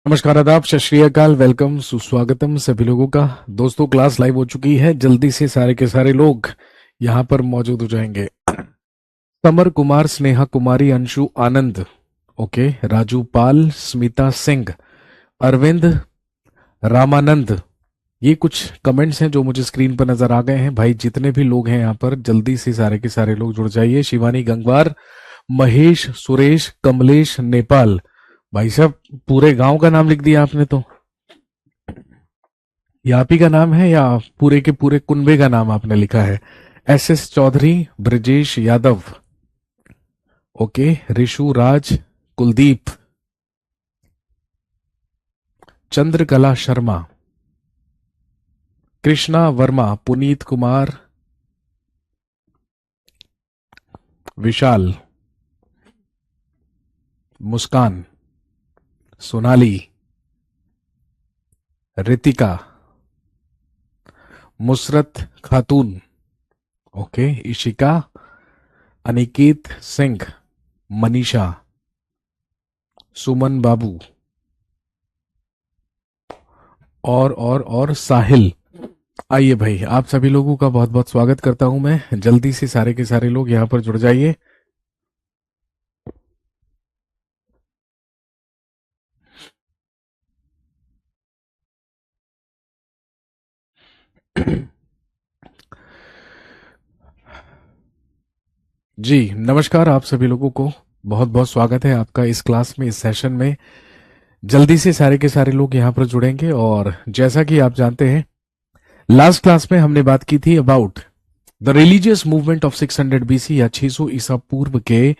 नमस्कार, आदाब, सत श्री अकाल, वेलकम, सुस्वागतम सभी लोगों का। दोस्तों, क्लास लाइव हो चुकी है। जल्दी से सारे के सारे लोग यहाँ पर मौजूद हो जाएंगे। समर कुमार, स्नेहा कुमारी, अंशु आनंद, ओके, राजू पाल, स्मिता सिंह, अरविंद, रामानंद। ये कुछ कमेंट्स हैं जो मुझे स्क्रीन पर नजर आ गए हैं। भाई जितने भी लोग हैं यहाँ पर, जल्दी से सारे के सारे लोग जुड़ जाइए। शिवानी गंगवार, महेश, सुरेश, कमलेश, नेपाल। भाई साहब, पूरे गांव का नाम लिख दिया आपने तो। ये आप ही का नाम है या पूरे के पूरे कुनबे का नाम आपने लिखा है? SS चौधरी, ब्रजेश यादव, ओके, ऋषु राज, कुलदीप, चंद्रकला शर्मा, कृष्णा वर्मा, पुनीत कुमार, विशाल, मुस्कान, सोनाली, रितिका, मुसरत खातून, ओके, इशिका, अनिकेत सिंह, मनीषा, सुमन बाबू और साहिल। आइए भाई, आप सभी लोगों का बहुत बहुत स्वागत करता हूं मैं। जल्दी से सारे के सारे लोग यहां पर जुड़ जाइए। जी नमस्कार, आप सभी लोगों को बहुत बहुत स्वागत है आपका इस क्लास में, इस सेशन में। जल्दी से सारे के सारे लोग यहाँ पर जुड़ेंगे। और जैसा कि आप जानते हैं, लास्ट क्लास में हमने बात की थी about the religious movement of 600 BC या 600 ईसा पूर्व के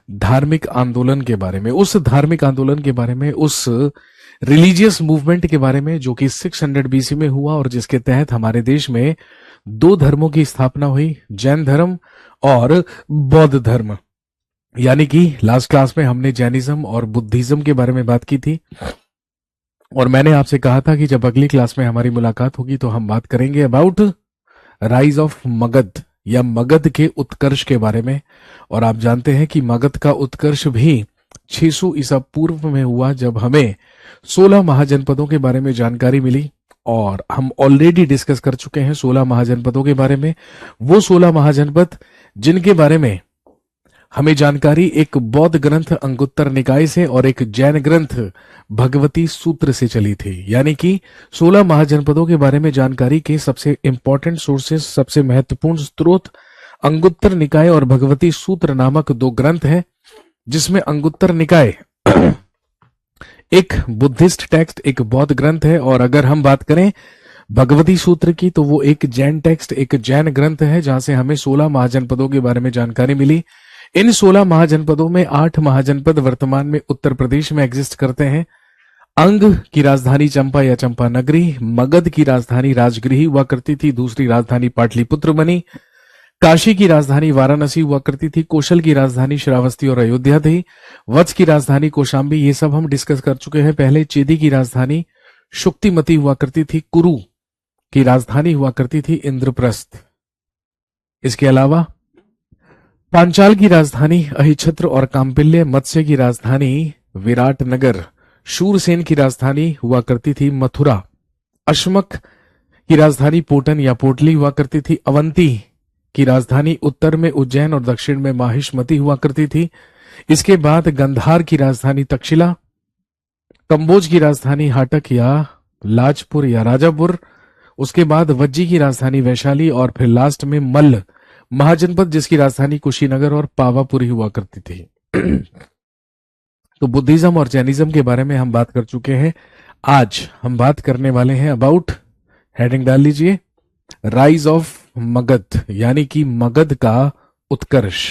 धार्मिक आंदोलन के बारे में, उस धार्मिक आंदोलन के बारे में, उस रिलीजियस मूवमेंट के बारे में जो कि 600 BC में हुआ और जिसके तहत हमारे देश में दो धर्मों की स्थापना हुई, जैन धर्म और बौद्ध धर्म। यानी कि लास्ट क्लास में हमने जैनिज्म और बुद्धिज्म के बारे में बात की थी। और मैंने आपसे कहा था कि जब अगली क्लास में हमारी मुलाकात होगी तो हम बात करेंगे अबाउट राइज ऑफ मगध या मगध के उत्कर्ष के बारे में। और आप जानते हैं कि मगध का उत्कर्ष भी 600 ईसा पूर्व में हुआ, जब हमें 16 महाजनपदों के बारे में जानकारी मिली। और हम ऑलरेडी डिस्कस कर चुके हैं 16 महाजनपदों के बारे में। वो 16 महाजनपद जिनके बारे में हमें जानकारी एक बौद्ध ग्रंथ अंगुत्तर निकाय से और एक जैन ग्रंथ भगवती सूत्र से चली थी। यानी कि 16 महाजनपदों के बारे में जानकारी के सबसे इंपॉर्टेंट सोर्सेस, सबसे महत्वपूर्ण स्रोत अंगुत्तर निकाय और भगवती सूत्र नामक दो ग्रंथ हैं, जिसमें अंगुत्तर निकाय एक बुद्धिस्ट टेक्स्ट, एक बौद्ध ग्रंथ है। और अगर हम बात करें भगवती सूत्र की, तो वो एक जैन टेक्स्ट, एक जैन ग्रंथ है, जहां से हमें 16 महाजनपदों के बारे में जानकारी मिली। इन 16 महाजनपदों में 8 महाजनपद वर्तमान में उत्तर प्रदेश में एग्जिस्ट करते हैं। अंग की राजधानी चंपा या चंपा नगरी, मगध की राजधानी राजगृही हुआ करती थी, दूसरी राजधानी पाटलिपुत्र बनी। काशी की राजधानी वाराणसी हुआ करती थी, कौशल की राजधानी श्रावस्ती और अयोध्या थी, वत्स की राजधानी कौशाम्बी, ये सब हम डिस्कस कर चुके हैं पहले। चेदी की राजधानी शुक्तिमती हुआ करती थी, कुरु की राजधानी हुआ करती थी इंद्रप्रस्थ। इसके अलावा पांचाल की राजधानी अहिछत्र और काम्पिल्य, मत्स्य की राजधानी विराटनगर, शूरसेन की राजधानी हुआ करती थी मथुरा, अश्मक की राजधानी पोटन या पोटली हुआ करती थी, अवंती की राजधानी उत्तर में उज्जैन और दक्षिण में माहिष्मती हुआ करती थी। इसके बाद गंधार की राजधानी तक्षशिला, कंबोज की राजधानी हाटक या लाजपुर या राजापुर, उसके बाद वज्जी की राजधानी वैशाली, और फिर लास्ट में मल्ल महाजनपद जिसकी राजधानी कुशीनगर और पावापुरी हुआ करती थी। तो बुद्धिज्म और जैनिज्म के बारे में हम बात कर चुके हैं। आज हम बात करने वाले हैं अबाउट, हेडिंग डाल लीजिए, राइज ऑफ मगध, यानी कि मगध का उत्कर्ष।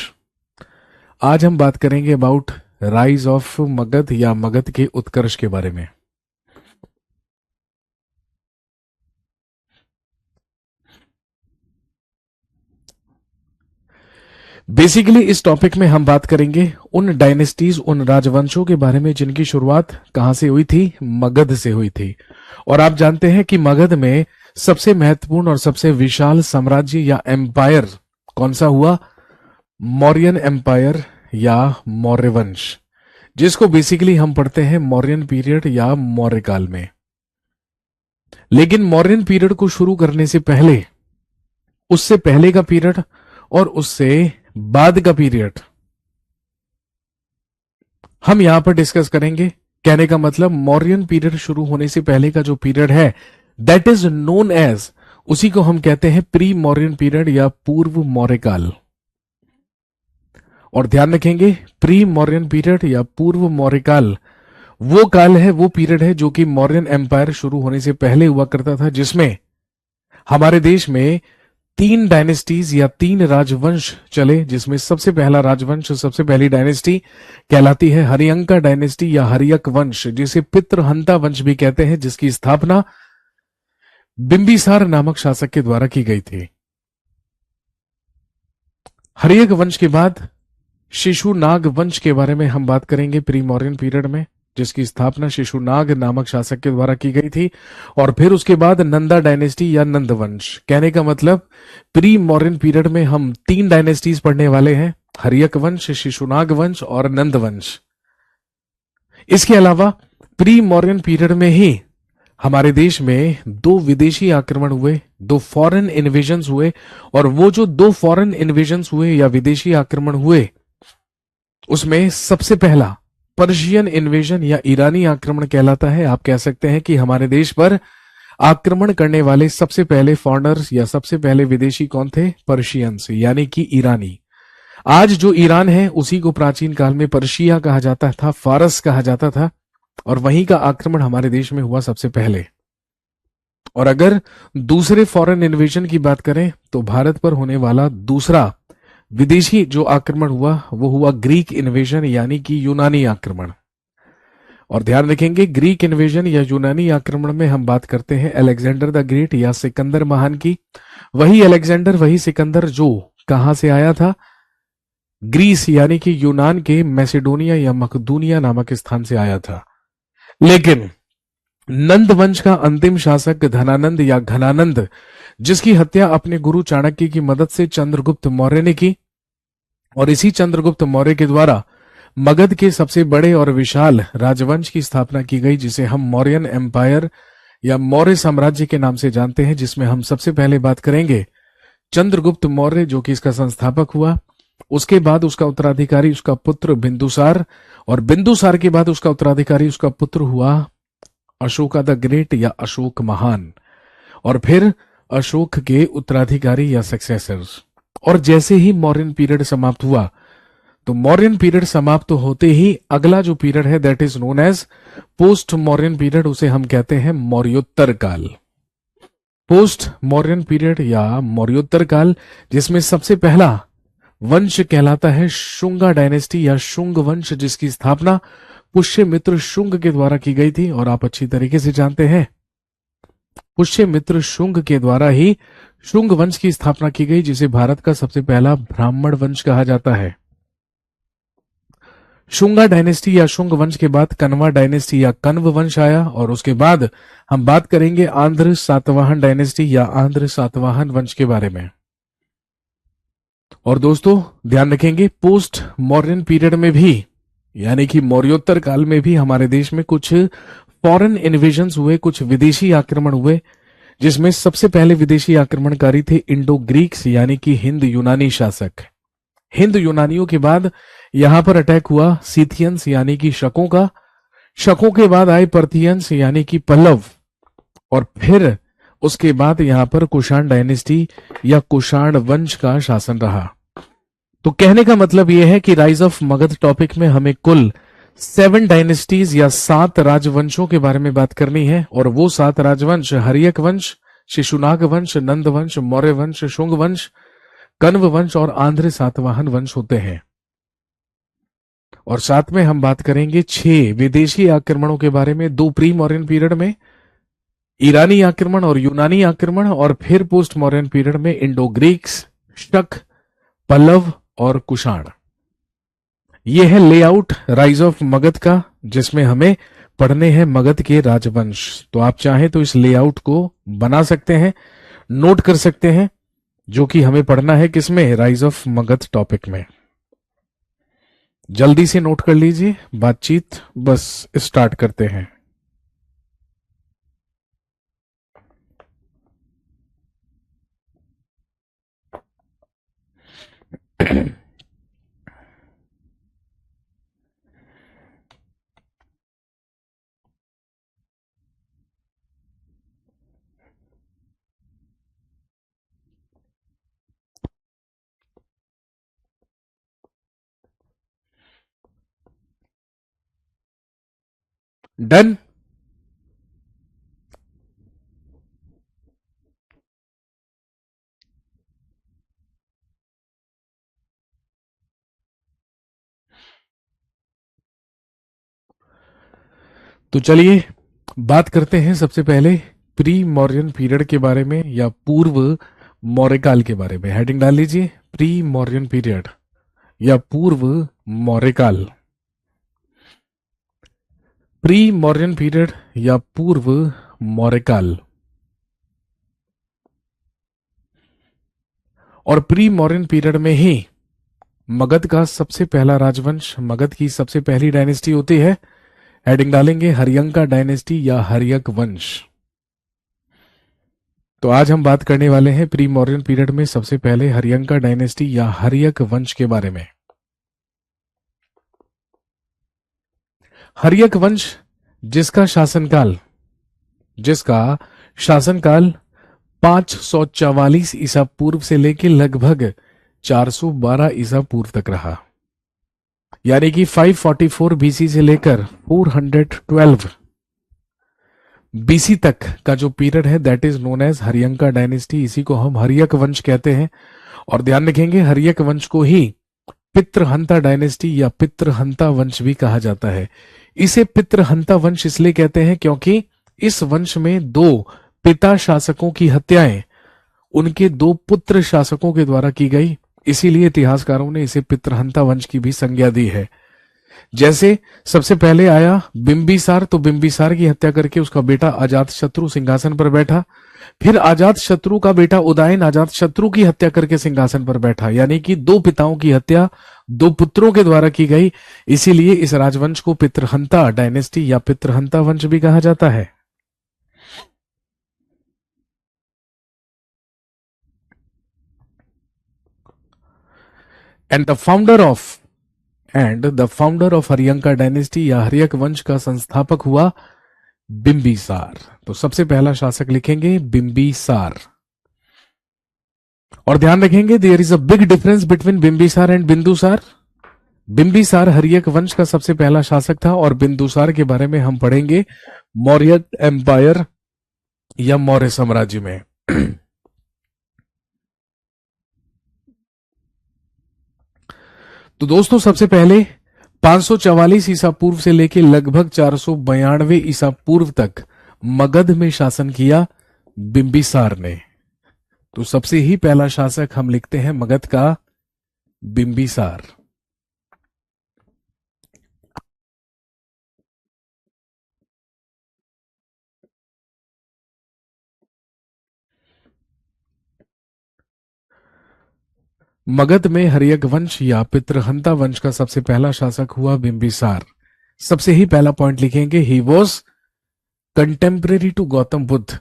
आज हम बात करेंगे अबाउट राइज ऑफ मगध या मगध के उत्कर्ष के बारे में। बेसिकली इस टॉपिक में हम बात करेंगे उन डायनेस्टीज, उन राजवंशों के बारे में जिनकी शुरुआत कहां से हुई थी, मगध से हुई थी। और आप जानते हैं कि मगध में सबसे महत्वपूर्ण और सबसे विशाल साम्राज्य या एम्पायर कौन सा हुआ? मौर्यन एम्पायर या मौर्य वंश, जिसको बेसिकली हम पढ़ते हैं मौर्यन पीरियड या मौर्य काल में। लेकिन मौर्यन पीरियड को शुरू करने से पहले, उससे पहले का पीरियड और उससे बाद का पीरियड हम यहां पर डिस्कस करेंगे। कहने का मतलब मौर्यन पीरियड शुरू होने से पहले का जो पीरियड है दैट इज नोन एज, उसी को हम कहते हैं प्री मौर्यन पीरियड या पूर्व मौर्य काल। और ध्यान रखेंगे प्री मौर्यन पीरियड या पूर्व मौर्य काल वो काल है, वो पीरियड है जो कि मौर्यन एम्पायर शुरू होने से पहले हुआ करता था, जिसमें हमारे देश में 3 डायनेस्टीज या 3 राजवंश चले, जिसमें सबसे पहला राजवंश, सबसे पहली डायनेस्टी कहलाती है हरियंका डायनेस्टी या हरियक वंश, जिसे पितृहंता वंश भी कहते हैं, जिसकी स्थापना बिंबिसार नामक शासक के द्वारा की गई थी। हरियक वंश के बाद शिशुनाग वंश के बारे में हम बात करेंगे प्री मौर्यन पीरियड में, जिसकी स्थापना शिशुनाग नामक शासक के द्वारा की गई थी। और फिर उसके बाद नंदा डायनेस्टी या नंद वंश। कहने का मतलब प्री मौर्यन पीरियड में हम 3 डायनेस्टीज पढ़ने वाले हैं, हरियक वंश, शिशुनाग वंश और नंद वंश। इसके अलावा प्री मौर्यन पीरियड में ही हमारे देश में 2 विदेशी आक्रमण हुए, 2 फॉरेन इन्वेजन्स हुए। और वो जो 2 फॉरेन इन्वेजन्स हुए या विदेशी आक्रमण हुए, उसमें सबसे पहला पर्शियन इन्वेजन या ईरानी आक्रमण कहलाता है। आप कह सकते हैं कि हमारे देश पर आक्रमण करने वाले सबसे पहले फॉरेनर्स या सबसे पहले विदेशी कौन थे? पर्शियंस, यानी कि ईरानी। आज जो ईरान है उसी को प्राचीन काल में पर्शिया कहा जाता था, फारस कहा जाता था, और वहीं का आक्रमण हमारे देश में हुआ सबसे पहले। और अगर दूसरे फॉरेन इन्वेजन की बात करें तो भारत पर होने वाला दूसरा विदेशी जो आक्रमण हुआ वो हुआ ग्रीक इन्वेजन, यानी कि यूनानी आक्रमण। और ध्यान रखेंगे ग्रीक इन्वेजन या यूनानी आक्रमण में हम बात करते हैं अलेक्जेंडर द ग्रेट या सिकंदर महान की। वही अलेक्जेंडर, वही सिकंदर जो कहां से आया था? ग्रीस यानी कि यूनान के मैसेडोनिया या मकदूनिया नामक स्थान से आया था। लेकिन नंद वंश का अंतिम शासक धनानंद या घनानंद, जिसकी हत्या अपने गुरु चाणक्य की मदद से चंद्रगुप्त मौर्य ने की, और इसी चंद्रगुप्त मौर्य के द्वारा मगध के सबसे बड़े और विशाल राजवंश की स्थापना की गई, जिसे हम मौर्यन एम्पायर या मौर्य साम्राज्य के नाम से जानते हैं, जिसमें हम सबसे पहले बात करेंगे चंद्रगुप्त मौर्य जो कि इसका संस्थापक हुआ। उसके बाद उसका उत्तराधिकारी उसका पुत्र बिंदुसार, और बिंदुसार के बाद उसका उत्तराधिकारी उसका पुत्र हुआ अशोका द ग्रेट या अशोक महान, और फिर अशोक के उत्तराधिकारी या सक्सेसर्स। और जैसे ही मौर्यन पीरियड समाप्त हुआ, तो मौर्यन पीरियड समाप्त होते ही अगला जो पीरियड है that is known as post Mauryan period, उसे हम कहते हैं मौर्योत्तर काल। पोस्ट मौर्यन पीरियड या मौर्योत्तर काल, जिसमें सबसे पहला वंश कहलाता है शुंगा डायनेस्टी या शुंग वंश, जिसकी स्थापना पुष्यमित्र शुंग के द्वारा की गई थी। और आप अच्छी तरीके से जानते हैं पुष्यमित्र शुंग के द्वारा ही शुंग वंश की स्थापना की गई, जिसे भारत का सबसे पहला ब्राह्मण वंश कहा जाता है। शुंगा डायनेस्टी या शुंग वंश के बाद कन्वा डायनेस्टी या कन्व वंश आया, और उसके बाद हम बात करेंगे आंध्र सातवाहन डायनेस्टी या आंध्र सातवाहन वंश के बारे में। और दोस्तों ध्यान रखेंगे पोस्ट मौर्यन पीरियड में भी, यानी कि मौर्योत्तर काल में भी हमारे देश में कुछ फॉरेन इन्वेजन्स हुए, कुछ विदेशी आक्रमण हुए, जिसमें सबसे पहले विदेशी आक्रमणकारी थे इंडो ग्रीक्स यानी कि हिंद यूनानी शासक। हिंद यूनानियों के बाद यहां पर अटैक हुआ सीथियंस यानी कि शकों का। शकों के बाद आए पर्थियंस यानी कि पल्लव, और फिर उसके बाद यहां पर कुषाण डायनेस्टी या कुषाण वंश का शासन रहा। तो कहने का मतलब यह है कि राइज ऑफ मगध टॉपिक में हमें कुल 7 डायनेस्टीज या 7 राजवंशों के बारे में बात करनी है, और वो 7 राजवंश हरियक वंश, शिशुनाग वंश, नंद वंश, मौर्य वंश, शुंग वंश, कन्व वंश और आंध्र सातवाहन वंश होते हैं। और साथ में हम बात करेंगे 6 विदेशी आक्रमणों के बारे में, 2 प्री मौर्यन पीरियड में ईरानी आक्रमण और यूनानी आक्रमण, और फिर पोस्ट मौर्यन पीरियड में इंडो ग्रीक्स, शक, पल्लव और कुषाण। यह है लेआउट राइज ऑफ मगध का, जिसमें हमें पढ़ने हैं मगध के राजवंश। तो आप चाहें तो इस लेआउट को बना सकते हैं, नोट कर सकते हैं, जो कि हमें पढ़ना है किसमें? राइज ऑफ मगध टॉपिक में। जल्दी से नोट कर लीजिए, बातचीत बस स्टार्ट करते हैं। डन। तो चलिए बात करते हैं सबसे पहले प्री मौर्यन पीरियड के बारे में या पूर्व मौर्यकाल के बारे में। हेडिंग डाल लीजिए, प्री मौर्यन पीरियड या पूर्व मौर्यकाल। प्री मौर्यन पीरियड या पूर्व मौर्यकाल। और प्री मौर्यन पीरियड में ही मगध का सबसे पहला राजवंश, मगध की सबसे पहली डायनेस्टी होती है। हेडिंग डालेंगे हरियंका डायनेस्टी या हरियक वंश। तो आज हम बात करने वाले हैं प्री मौर्यन पीरियड में सबसे पहले हरियंका डायनेस्टी या हरियक वंश के बारे में। हरियक वंश जिसका शासनकाल 544 ईसा पूर्व से लेकर लगभग 412 ईसा पूर्व तक रहा, यानी कि 544 बीसी से लेकर 412 बीसी तक का जो पीरियड है that is known as Haryanka dynasty. इसी को हम हरियक वंश कहते हैं। और ध्यान रखेंगे हरियक वंश को ही पितृहंता डायनेस्टी या पितृहंता वंश भी कहा जाता है। इसे पितृहंता वंश इसलिए कहते हैं क्योंकि इस वंश में दो पिता शासकों की हत्याएं उनके दो पुत्र शासकों के द्वारा की गई, इसीलिए इतिहासकारों ने इसे पितृहंता वंश की भी संज्ञा दी है। जैसे सबसे पहले आया बिंबिसार, तो बिंबिसार की हत्या करके उसका बेटा अजातशत्रु सिंहासन पर बैठा। फिर अजातशत्रु का बेटा उदयन अजातशत्रु की हत्या करके सिंहासन पर बैठा, यानी कि दो पिताओं की हत्या दो पुत्रों के द्वारा की गई। इसीलिए इस राजवंश को पितृहंता डायनेस्टी या पितृहंता वंश भी कहा जाता है। And the founder of Haryanka dynasty या हरियक वंश का संस्थापक हुआ बिंबिसार। तो सबसे पहला शासक लिखेंगे बिंबिसार। और ध्यान रखेंगे there is a big difference between Bimbisara and Bindusara. Bimbisara Haryak वंश का सबसे पहला शासक था और बिंदुसार के बारे में हम पढ़ेंगे मौर्य एम्पायर या मौर्य साम्राज्य में। तो दोस्तों सबसे पहले 544 ईसा पूर्व से लेकर लगभग 492 ईसा पूर्व तक मगध में शासन किया बिंबिसार ने। तो सबसे ही पहला शासक हम लिखते हैं मगध का बिंबिसार। मगध में हरियक वंश या पितृहंता वंश का सबसे पहला शासक हुआ बिंबिसार। सबसे ही पहला पॉइंट लिखेंगे he was contemporary to Gautam Buddha.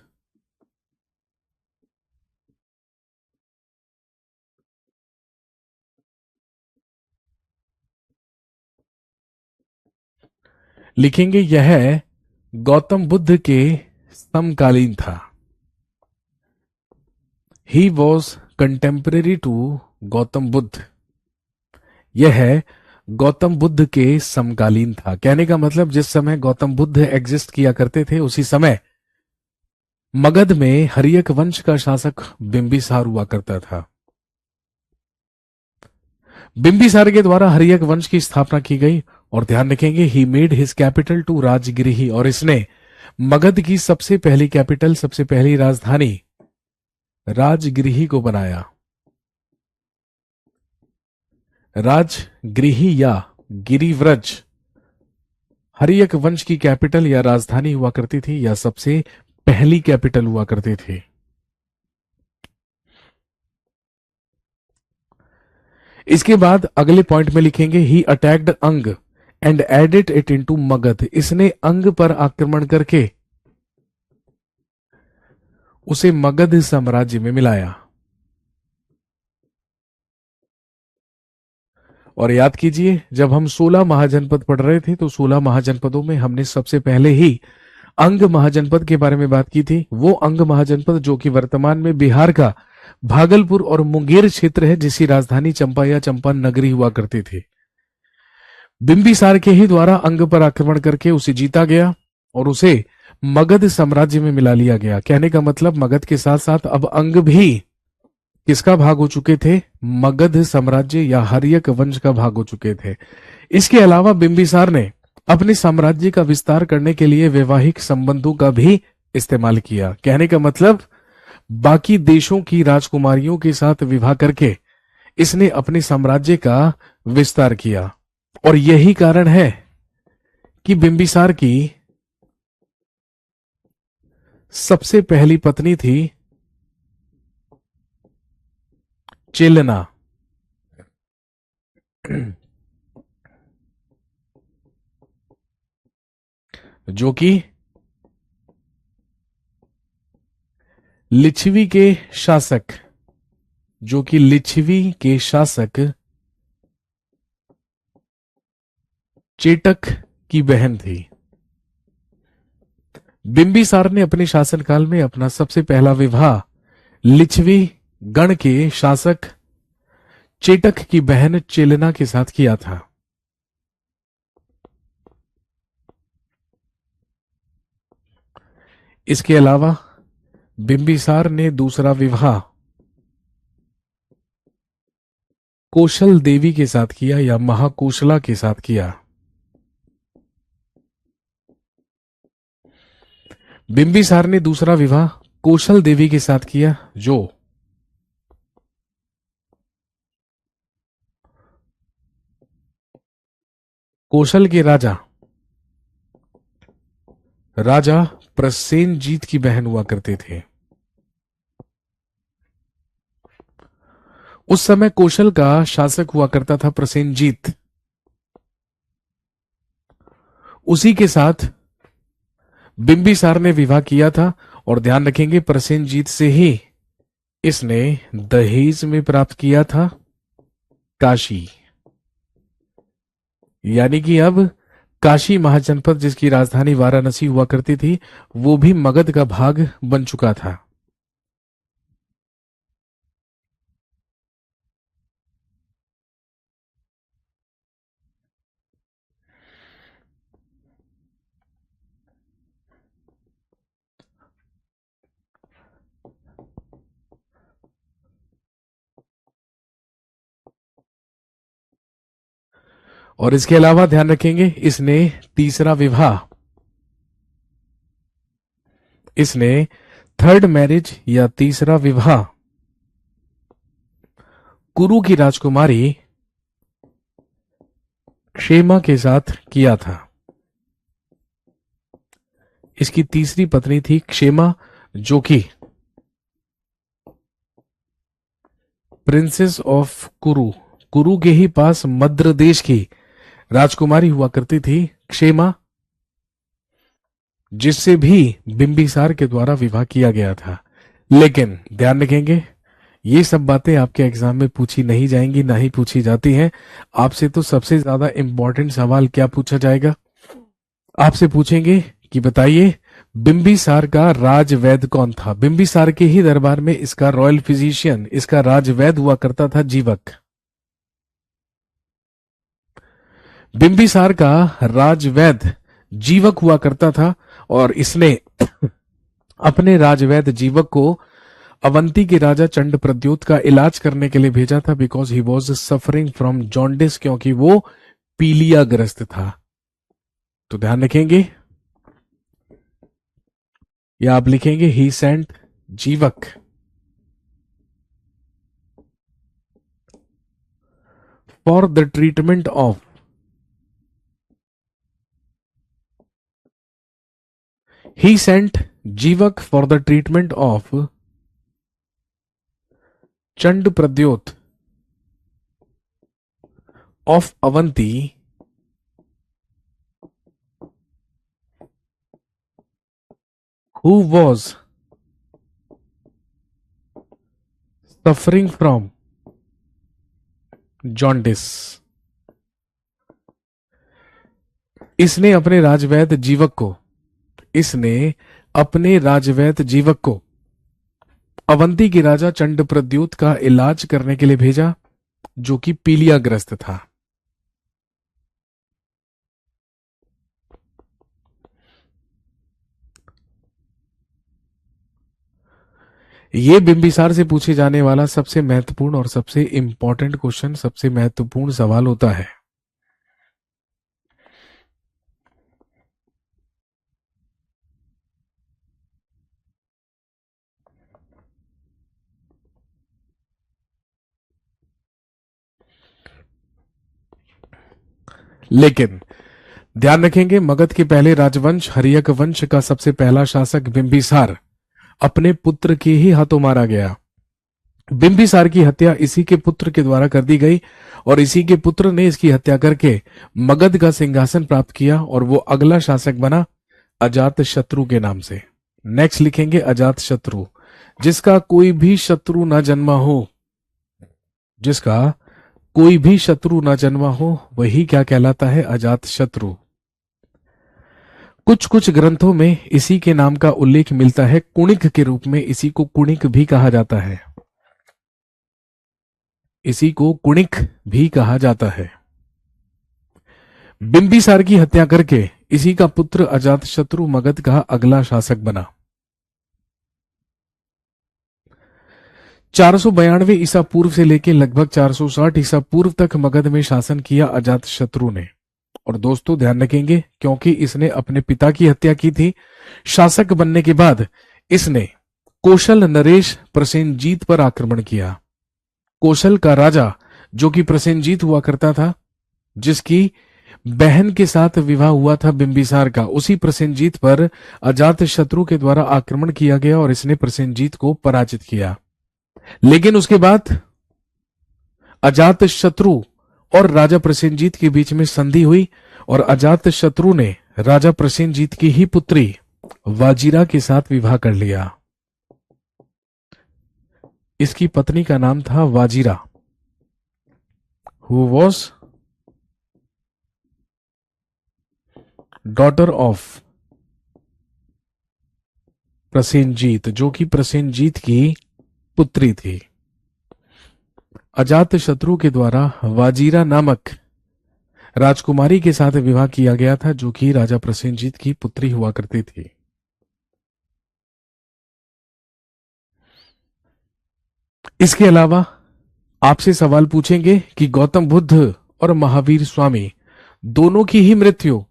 लिखेंगे यह गौतम बुद्ध के समकालीन था। He was contemporary to Gautam Buddha. यह गौतम बुद्ध के समकालीन था। कहने का मतलब जिस समय गौतम बुद्ध एग्जिस्ट किया करते थे उसी समय मगध में हरियक वंश का शासक बिंबिसार हुआ करता था। बिंबिसार के द्वारा हरियक वंश की स्थापना की गई। और ध्यान रखेंगे he made his capital to Rajgiri, और इसने मगध की सबसे पहली कैपिटल सबसे पहली राजधानी राजगृही को बनाया। राजगृही या गिरिव्रज हरियक वंश की कैपिटल या राजधानी हुआ करती थी या सबसे पहली कैपिटल हुआ करती थी। इसके बाद अगले पॉइंट में लिखेंगे he attacked Anga and added it into Magadh. इसने अंग पर आक्रमण करके उसे मगध साम्राज्य में मिलाया। और याद कीजिए, जब हम 16 महाजनपद पढ़ रहे थे तो 16 महाजनपदों में हमने सबसे पहले ही अंग महाजनपद के बारे में बात की थी। वो अंग महाजनपद जो कि वर्तमान में बिहार का भागलपुर और मुंगेर क्षेत्र है, जिसकी राजधानी चंपा या चंपान नगरी हुआ करती थी। बिंबिसार के ही द्वारा अंग पर आक्रमण करके उसे जीता गया और उसे मगध साम्राज्य में मिला लिया गया। कहने का मतलब मगध के साथ साथ अब अंग भी किसका भाग हो चुके थे? मगध साम्राज्य या हर्यक वंश का भाग हो चुके थे। इसके अलावा बिंबिसार ने अपने साम्राज्य का विस्तार करने के लिए वैवाहिक संबंधों का भी इस्तेमाल किया। कहने का मतलब बाकी देशों की राजकुमारियों के साथ विवाह करके इसने अपने साम्राज्य का विस्तार किया। और यही कारण है कि बिंबिसार की सबसे पहली पत्नी थी चेलना, जो कि लिच्छवी के शासक चेटक की बहन थी। बिंबिसार ने अपने शासनकाल में अपना सबसे पहला विवाह लिच्छवी गण के शासक चेटक की बहन चेलना के साथ किया था। इसके अलावा बिंबिसार ने दूसरा विवाह कौशल देवी के साथ किया या महाकोशला के साथ किया। बिंबिसार ने दूसरा विवाह कौशल देवी के साथ किया, जो कौशल के राजा प्रसेनजीत की बहन हुआ करते थे। उस समय कौशल का शासक हुआ करता था प्रसेनजीत। उसी के साथ बिंबिसार ने विवाह किया था। और ध्यान रखेंगे, प्रसेनजीत से ही इसने दहेज में प्राप्त किया था काशी। यानी कि अब काशी महाजनपद, जिसकी राजधानी वाराणसी हुआ करती थी, वो भी मगध का भाग बन चुका था। और इसके अलावा ध्यान रखेंगे, इसने थर्ड मैरिज या तीसरा विवाह कुरु की राजकुमारी क्षेमा के साथ किया था। इसकी तीसरी पत्नी थी क्षेमा, जो कि प्रिंसेस ऑफ कुरु के ही पास मद्र देश की राजकुमारी हुआ करती थी क्षेमा, जिससे भी बिंबिसार के द्वारा विवाह किया गया था। लेकिन ध्यान रखेंगे, ये सब बातें आपके एग्जाम में पूछी नहीं जाएंगी, ना ही पूछी जाती हैं। आपसे तो सबसे ज्यादा इंपॉर्टेंट सवाल क्या पूछा जाएगा? आपसे पूछेंगे कि बताइए बिंबिसार का राजवैद कौन था? बिंबिसार के ही दरबार में इसका रॉयल फिजिशियन, इसका राजवैद हुआ करता था जीवक। बिंबिसार का राजवैद जीवक हुआ करता था और इसने अपने राजवैद जीवक को अवंती के राजा चंड प्रद्योत का इलाज करने के लिए भेजा था, because he was suffering from jaundice, क्योंकि वो पीलिया ग्रस्त था। तो ध्यान रखेंगे, या आप लिखेंगे ही सेंट जीवक for the treatment of He sent जीवक for the treatment of Chand Pradyot of Avanti who was suffering from jaundice. इसने अपने राजवैद्य जीवक को इसने अपने राजवैद्य जीवक को अवंती के राजा चंडप्रद्युत का इलाज करने के लिए भेजा, जो कि पीलियाग्रस्त था। ये बिंबिसार से पूछे जाने वाला सबसे महत्वपूर्ण और सबसे इंपॉर्टेंट क्वेश्चन, सबसे महत्वपूर्ण सवाल होता है। लेकिन ध्यान रखेंगे, मगध के पहले राजवंश हर्यक वंश का सबसे पहला शासक बिंबिसार अपने पुत्र के ही हाथों मारा गया। बिंबिसार की हत्या इसी के पुत्र के द्वारा कर दी गई और इसी के पुत्र ने इसकी हत्या करके मगध का सिंहासन प्राप्त किया और वो अगला शासक बना अजात शत्रु के नाम से। नेक्स्ट लिखेंगे अजात शत्रु, जिसका कोई भी शत्रु न जन्मा हो, जिसका कोई भी शत्रु न जन्मा हो वही क्या कहलाता है, अजात शत्रु। कुछ कुछ ग्रंथों में इसी के नाम का उल्लेख मिलता है कुणिक के रूप में, इसी को कुणिक भी कहा जाता है, इसी को कुणिक भी कहा जाता है। बिंबिसार की हत्या करके इसी का पुत्र अजातशत्रु मगध का अगला शासक बना। 492 ईसा पूर्व से लेकर लगभग 460 ईसा पूर्व तक मगध में शासन किया अजातशत्रु ने। और दोस्तों ध्यान रखेंगे, क्योंकि इसने अपने पिता की हत्या की थी, शासक बनने के बाद इसने कौशल नरेश प्रसेनजीत पर आक्रमण किया। कौशल का राजा जो कि प्रसेनजीत हुआ करता था, जिसकी बहन के साथ विवाह हुआ था बिंबिसार का, उसी प्रसेनजीत पर अजात शत्रु के द्वारा आक्रमण किया गया और इसने प्रसेनजीत को पराजित किया। लेकिन उसके बाद अजात शत्रु और राजा प्रसेनजीत के बीच में संधि हुई और अजात शत्रु ने राजा प्रसेनजीत की ही पुत्री वाजिरा के साथ विवाह कर लिया। इसकी पत्नी का नाम था Vajira, who was daughter of Prasenjit, जो कि प्रसेनजीत की पुत्री थी। अजात शत्रु के द्वारा वाजिरा नामक राजकुमारी के साथ विवाह किया गया था, जो कि राजा प्रसेनजीत की पुत्री हुआ करती थी। इसके अलावा आपसे सवाल पूछेंगे कि गौतम बुद्ध और महावीर स्वामी दोनों की ही मृत्यु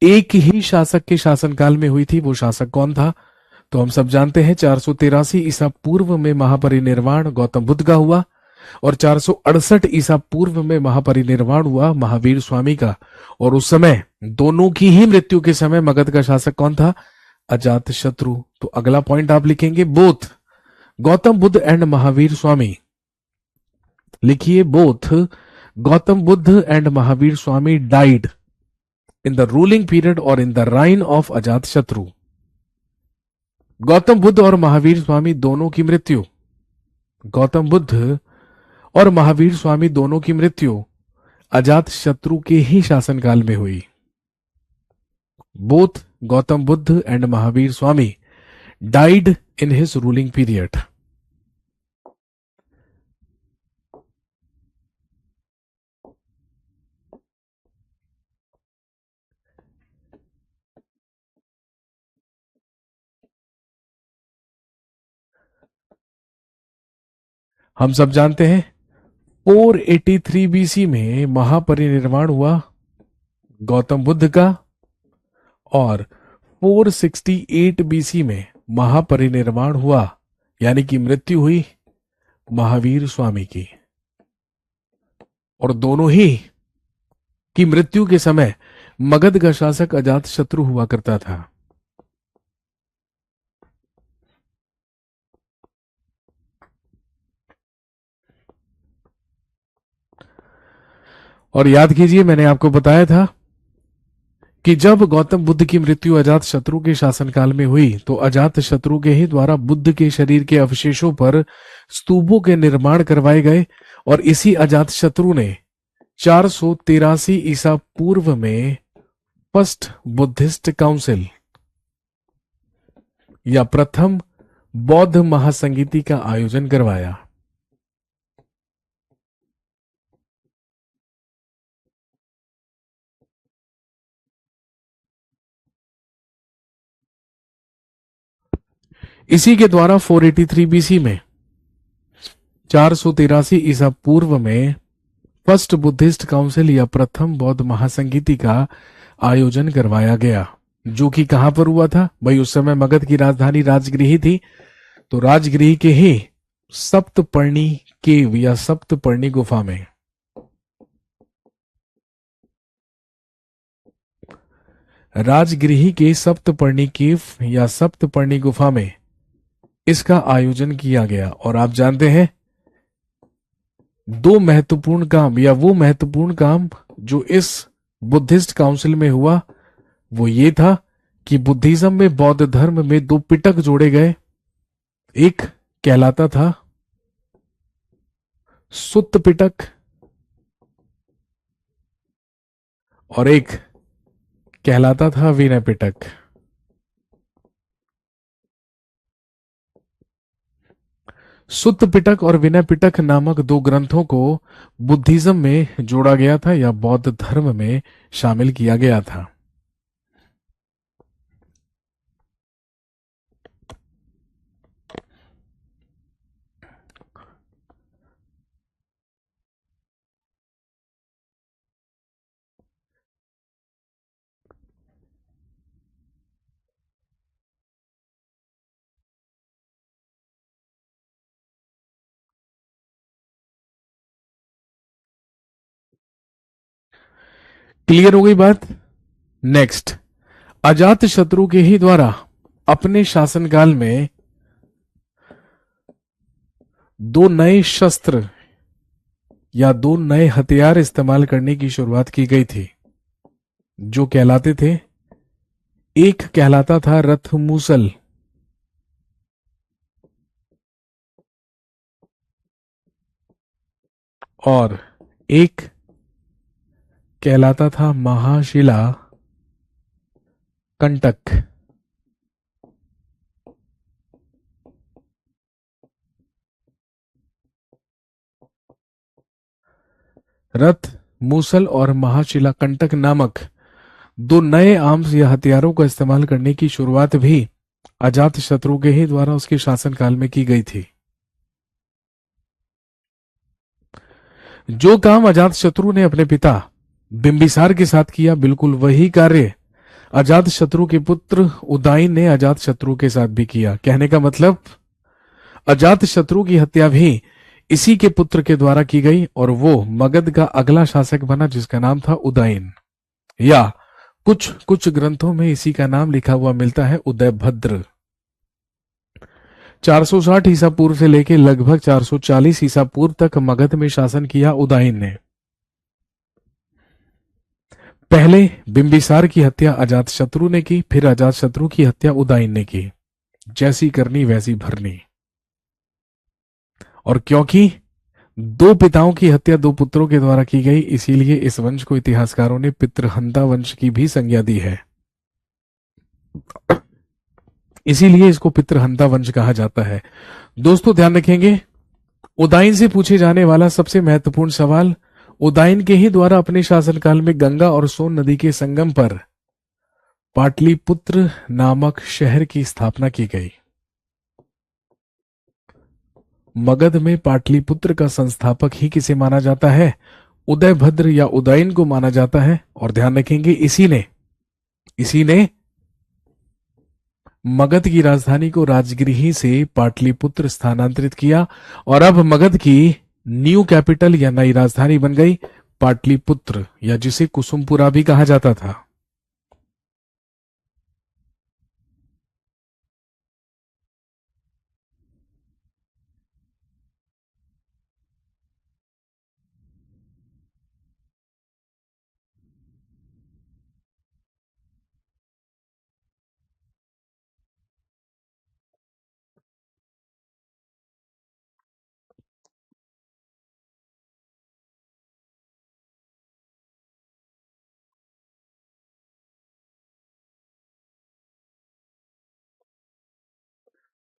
एक ही शासक के शासनकाल में हुई थी। वो शासक कौन था? तो हम सब जानते हैं 483 ईसा पूर्व में महापरिनिर्वाण गौतम बुद्ध का हुआ और 468 ईसा पूर्व में महापरिनिर्वाण हुआ महावीर स्वामी का। और उस समय दोनों की ही मृत्यु के समय मगध का शासक कौन था? अजात शत्रु। तो अगला पॉइंट आप लिखेंगे बोथ गौतम बुद्ध एंड महावीर स्वामी। लिखिए both Gautam Buddha and Mahavir Swami died in the ruling period और इन द राइन ऑफ अजात शत्रु। गौतम बुद्ध और महावीर स्वामी दोनों की मृत्यु, गौतम बुद्ध और महावीर स्वामी दोनों की मृत्यु अजात शत्रु के ही शासनकाल में हुई। Both Gautam Buddha and Mahavir Swami died in his ruling period. हम सब जानते हैं 483 बीसी में महापरिनिर्वाण हुआ गौतम बुद्ध का और 468 बीसी में महापरिनिर्वाण हुआ, यानी कि मृत्यु हुई महावीर स्वामी की। और दोनों ही की मृत्यु के समय मगध का शासक अजात शत्रु हुआ करता था। और याद कीजिए, मैंने आपको बताया था कि जब गौतम बुद्ध की मृत्यु अजात शत्रु के शासनकाल में हुई तो अजात शत्रु के ही द्वारा बुद्ध के शरीर के अवशेषों पर स्तूपों के निर्माण करवाए गए। और इसी अजात शत्रु ने 483 ईसा पूर्व में फर्स्ट बुद्धिस्ट काउंसिल या प्रथम बौद्ध महासंगीति का आयोजन करवाया। इसी के द्वारा 483 बीसी में 483 ईसा पूर्व में फर्स्ट बुद्धिस्ट काउंसिल या प्रथम बौद्ध महासंगीति का आयोजन करवाया गया, जो कि कहां पर हुआ था भाई? उस समय मगध की राजधानी राजगृही थी, तो राजगृही के ही सप्तपर्णी केव या सप्तपर्णी गुफा में, राजगृही के सप्तपर्णी केव या सप्तपर्णी गुफा में इसका आयोजन किया गया। और आप जानते हैं, दो महत्वपूर्ण काम या वो महत्वपूर्ण काम जो इस बुद्धिस्ट काउंसिल में हुआ वो ये था कि बुद्धिज्म में, बौद्ध धर्म में दो पिटक जोड़े गए। एक कहलाता था सुत्त पिटक और एक कहलाता था विनय पिटक। सुत्त पिटक और विनय पिटक नामक दो ग्रंथों को बुद्धिज्म में जोड़ा गया था या बौद्ध धर्म में शामिल किया गया था। क्लियर हो गई बात? नेक्स्ट, अजात शत्रु के ही द्वारा अपने शासनकाल में दो नए शस्त्र या दो नए हथियार इस्तेमाल करने की शुरुआत की गई थी, जो कहलाते थे, एक कहलाता था रथ मूसल और एक कहलाता था महाशिला कंटक। रथ मूसल और महाशिला कंटक नामक दो नए आर्म्स या हथियारों का इस्तेमाल करने की शुरुआत भी अजात शत्रु के ही द्वारा उसके शासनकाल में की गई थी। जो काम अजात शत्रु ने अपने पिता बिंबिसार के साथ किया, बिल्कुल वही कार्य अजात शत्रु के पुत्र उदयन ने अजात शत्रु के साथ भी किया। कहने का मतलब, अजात शत्रु की हत्या भी इसी के पुत्र के द्वारा की गई और वो मगध का अगला शासक बना, जिसका नाम था उदयन, या कुछ कुछ ग्रंथों में इसी का नाम लिखा हुआ मिलता है उदयभद्र। 460 ईसा पूर्व से लेकर लगभग 440 ईसा पूर्व तक मगध में शासन किया उदयन ने। पहले बिंबिसार की हत्या अजात शत्रु ने की, फिर अजात शत्रु की हत्या उदयन ने की। जैसी करनी वैसी भरनी। और क्योंकि दो पिताओं की हत्या दो पुत्रों के द्वारा की गई, इसीलिए इस वंश को इतिहासकारों ने पितृहंता वंश की भी संज्ञा दी है। इसीलिए इसको पितृहंता वंश कहा जाता है। दोस्तों ध्यान रखेंगे, उदयन से पूछे जाने वाला सबसे महत्वपूर्ण सवाल, उदयन के ही द्वारा अपने शासनकाल में गंगा और सोन नदी के संगम पर पाटलिपुत्र नामक शहर की स्थापना की गई। मगध में पाटलिपुत्र का संस्थापक ही किसे माना जाता है? उदयभद्र या उदयन को माना जाता है। और ध्यान रखेंगे, इसी ने मगध की राजधानी को राजगृही से पाटलिपुत्र स्थानांतरित किया और अब मगध की न्यू कैपिटल या नई राजधानी बन गई पाटलिपुत्र, या जिसे कुसुमपुरा भी कहा जाता था।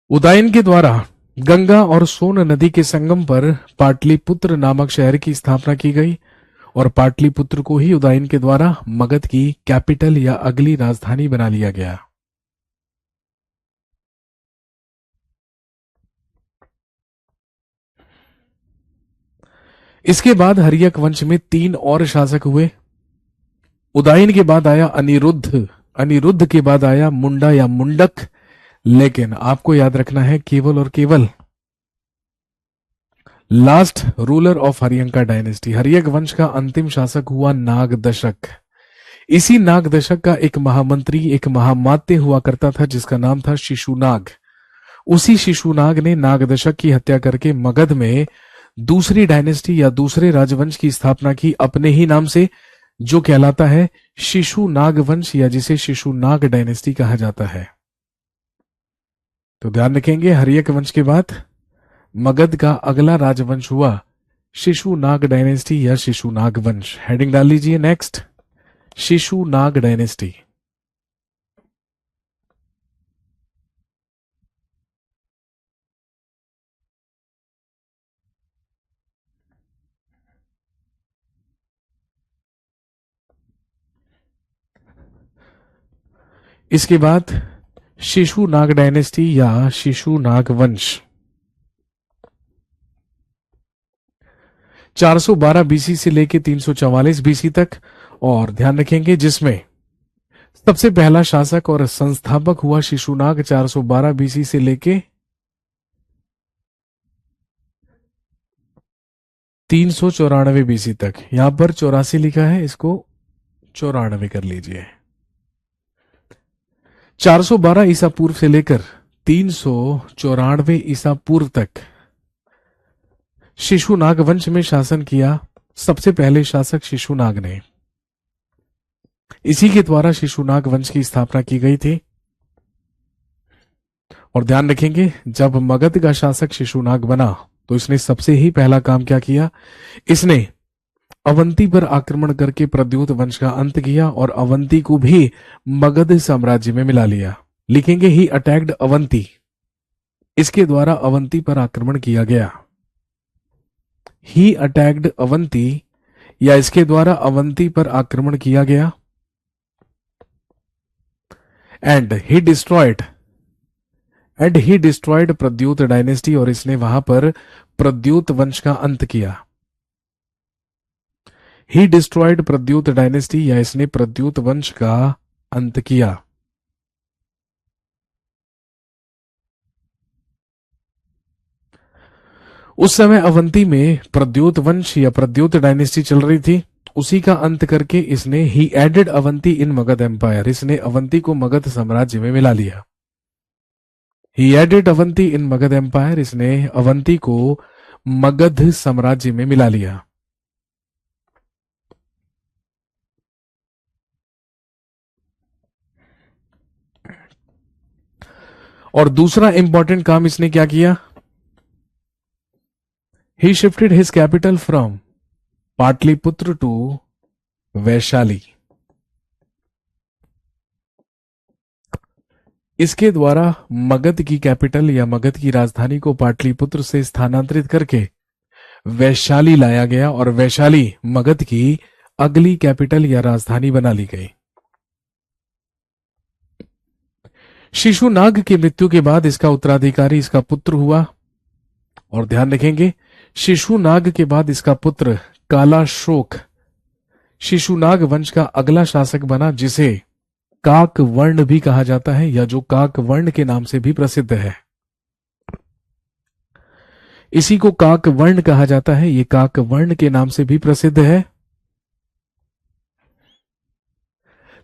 उदयन के द्वारा गंगा और सोन नदी के संगम पर पाटलिपुत्र नामक शहर की स्थापना की गई और पाटलिपुत्र को ही उदयन के द्वारा मगध की कैपिटल या अगली राजधानी बना लिया गया। इसके बाद हर्यक वंश में 3 और शासक हुए। उदयन के बाद आया अनिरुद्ध, अनिरुद्ध के बाद आया मुंडा या मुंडक, लेकिन आपको याद रखना है केवल और केवल last ruler of Haryanka dynasty, Haryak वंश का अंतिम शासक हुआ नागदशक। इसी नागदशक का एक महामंत्री, एक महामात्य हुआ करता था जिसका नाम था शिशुनाग। उसी शिशुनाग ने नागदशक की हत्या करके मगध में दूसरी डायनेस्टी या दूसरे राजवंश की स्थापना की अपने ही नाम से, जो कहलाता है शिशुनाग वंश या जिसे शिशुनाग डायनेस्टी कहा जाता है। तो ध्यान रखेंगे, हर्यक वंश के बाद मगध का अगला राजवंश हुआ शिशुनाग डायनेस्टी या शिशुनाग वंश। हेडिंग डाल लीजिए नेक्स्ट, शिशुनाग डायनेस्टी। इसके बाद शिशुनाग डायनेस्टी या शिशुनाग वंश 412 बीसी से लेकर 344 बीसी तक, और ध्यान रखेंगे जिसमें सबसे पहला शासक और संस्थापक हुआ शिशुनाग 412 बीसी से लेके 394 बीसी तक। यहां पर 84 लिखा है, इसको 94 कर लीजिए। 412 ईसा पूर्व से लेकर 394 ईसा पूर्व तक शिशुनाग वंश में शासन किया सबसे पहले शासक शिशुनाग ने। इसी के द्वारा शिशुनाग वंश की स्थापना की गई थी। और ध्यान रखेंगे, जब मगध का शासक शिशुनाग बना तो इसने सबसे ही पहला काम क्या किया, इसने अवंती पर आक्रमण करके प्रद्योत वंश का अंत किया और अवंती को भी मगध साम्राज्य में मिला लिया। लिखेंगे ही अटैक्ड अवंती, इसके द्वारा अवंती पर आक्रमण किया गया। ही अटैक्ड अवंती या इसके द्वारा अवंती पर आक्रमण किया गया। And he destroyed Pradyot dynasty, और इसने वहां पर प्रद्योत वंश का अंत किया। ही डिस्ट्रॉयड प्रद्योत डायनेस्टी या इसने प्रद्योत वंश का अंत किया। उस समय अवंती में प्रद्योत वंश या प्रद्योत डायनेस्टी चल रही थी, उसी का अंत करके इसने ही एडेड अवंती इन मगध एम्पायर, इसने अवंती को मगध साम्राज्य में मिला लिया। ही एडेड अवंती इन मगध एम्पायर, इसने अवंती को मगध साम्राज्य में मिला लिया। और दूसरा इंपॉर्टेंट काम इसने क्या किया, he shifted his capital from Pataliputra to Vaishali. इसके द्वारा मगध की कैपिटल या मगध की राजधानी को पाटलिपुत्र से स्थानांतरित करके वैशाली लाया गया और वैशाली मगध की अगली कैपिटल या राजधानी बना ली गई। शिशुनाग की मृत्यु के बाद इसका उत्तराधिकारी इसका पुत्र हुआ। और ध्यान रखेंगे, शिशुनाग के बाद इसका पुत्र कालाशोक शिशुनाग वंश का अगला शासक बना, जिसे काक वर्ण भी कहा जाता है या जो काक वर्ण के नाम से भी प्रसिद्ध है। इसी को काक वर्ण कहा जाता है, ये काक वर्ण के नाम से भी प्रसिद्ध है।